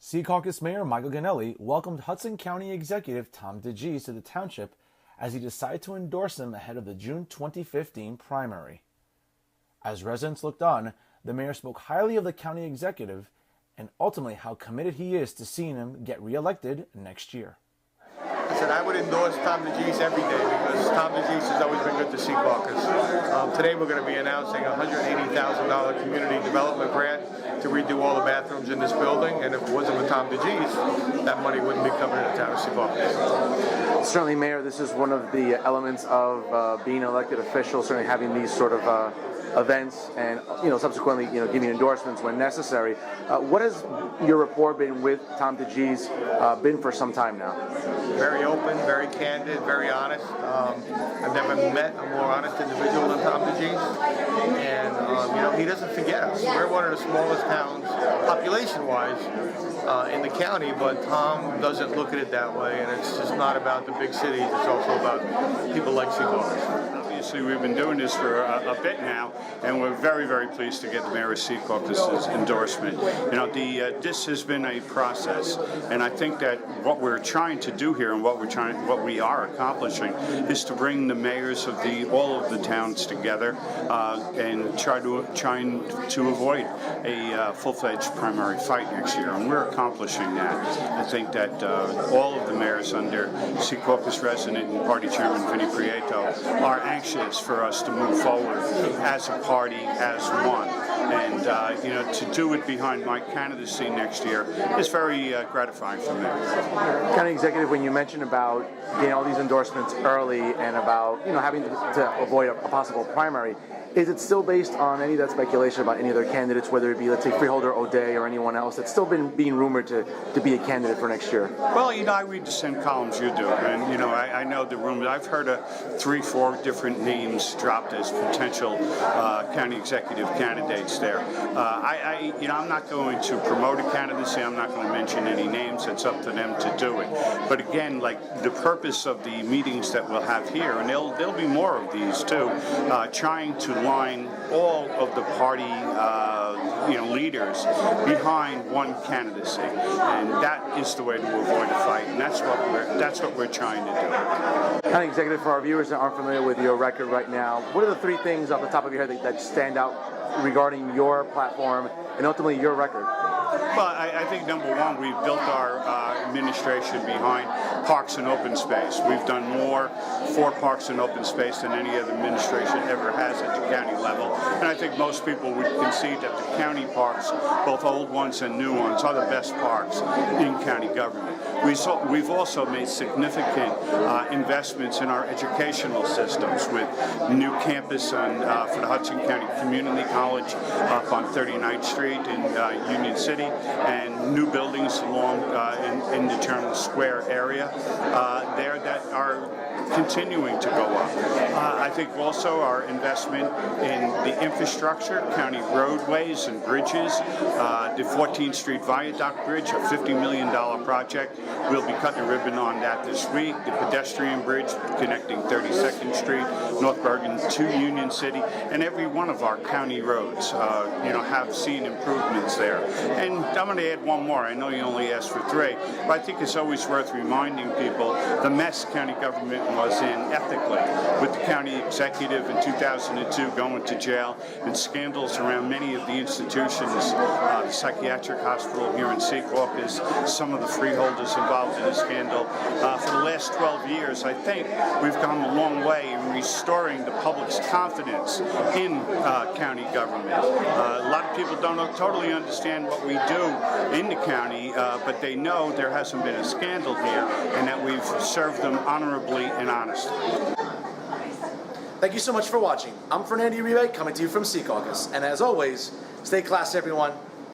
Secaucus Mayor Michael Gonnelli welcomed Hudson County Executive Tom DeGise to the township as he decided to endorse him ahead of the June 2015 primary. As residents looked on, the mayor spoke highly of the county executive and ultimately how committed he is to seeing him get reelected next year. I said I would endorse Tom DeGise every day because Tom DeGise has always been good to Secaucus. Today we're going to be announcing a $180,000 community development grant to redo all the bathrooms in this building, and if it wasn't for Tom DeGise, that money wouldn't be coming to the town of Secaucus. Certainly, Mayor, this is one of the elements of being an elected official, certainly having these sort of events and subsequently giving endorsements when necessary. What has your rapport been with Tom DeGise been for some time now? Very open, very candid, very honest. I've never met a more honest individual than Tom DeGise, and he doesn't forget us. We're one of the smallest towns population-wise in the county, but Tom doesn't look at it that way, and it's just not about the big cities, it's also about people like Secaucus. Obviously, we've been doing this for a bit now, and we're very, very pleased to get the Mayor of Secaucus' endorsement. This has been a process, and I think that what we're trying to do here and what we are accomplishing is to bring the mayors of all of the towns together and trying to avoid a full-fledged primary fight next year, and we're accomplishing that. I think that all of the mayors under Secaucus resident and party chairman Vinnie Prieto are anxious for us to move forward as a party, as one. And, to do it behind my candidacy next year is very gratifying for me. County Executive, when you mentioned about getting all these endorsements early and about, having to avoid a possible primary, is it still based on any of that speculation about any other candidates, whether it be, let's say, Freeholder O'Day or anyone else that's still been being rumored to be a candidate for next year? Well, I read the same columns you do, and, I know the rumors. I've heard of 3-4 different names dropped as potential county executive candidates there. I'm not going to promote a candidacy. I'm not going to mention any names. It's up to them to do it. But again, like the purpose of the meetings that we'll have here, and there'll be more of these too, trying to line all of the party leaders behind one candidacy, and that is the way to avoid a fight, and that's what we're trying to do. County Executive, for our viewers that aren't familiar with your record right now, what are the 3 things off the top of your head that stand out regarding your platform and ultimately your record? Well, I think number one, we've built our administration behind parks and open space. We've done more for parks and open space than any other administration ever has at the county level. And I think most people would concede that the county parks, both old ones and new ones, are the best parks in county government. We've also made significant investments in our educational systems with new campus for the Hudson County Community College up on 39th Street in Union City, and new buildings along in the Journal Square area there that are continuing to go up. I think also our investment in the infrastructure, county roadways and bridges, the 14th Street Viaduct Bridge, a $50 million project. We'll be cutting a ribbon on that this week. The pedestrian bridge connecting 32nd Street, North Bergen to Union City, and every one of our county roads, have seen improvements there. And I'm going to add one more. I know you only asked for 3, but I think it's always worth reminding people the mess county government was in ethically, with the county executive in 2002 going to jail and scandals around many of the institutions, the psychiatric hospital here in Secaucus, some of the freeholders involved in the scandal. For the last 12 years, I think we've come a long way in restoring the public's confidence in county government. A lot of people don't totally understand what we do in the county, but they know there hasn't been a scandal here and that we've served them honorably and honestly. Thank you so much for watching. I'm Fernando Uribe, coming to you from Secaucus. And as always, stay classy, everyone.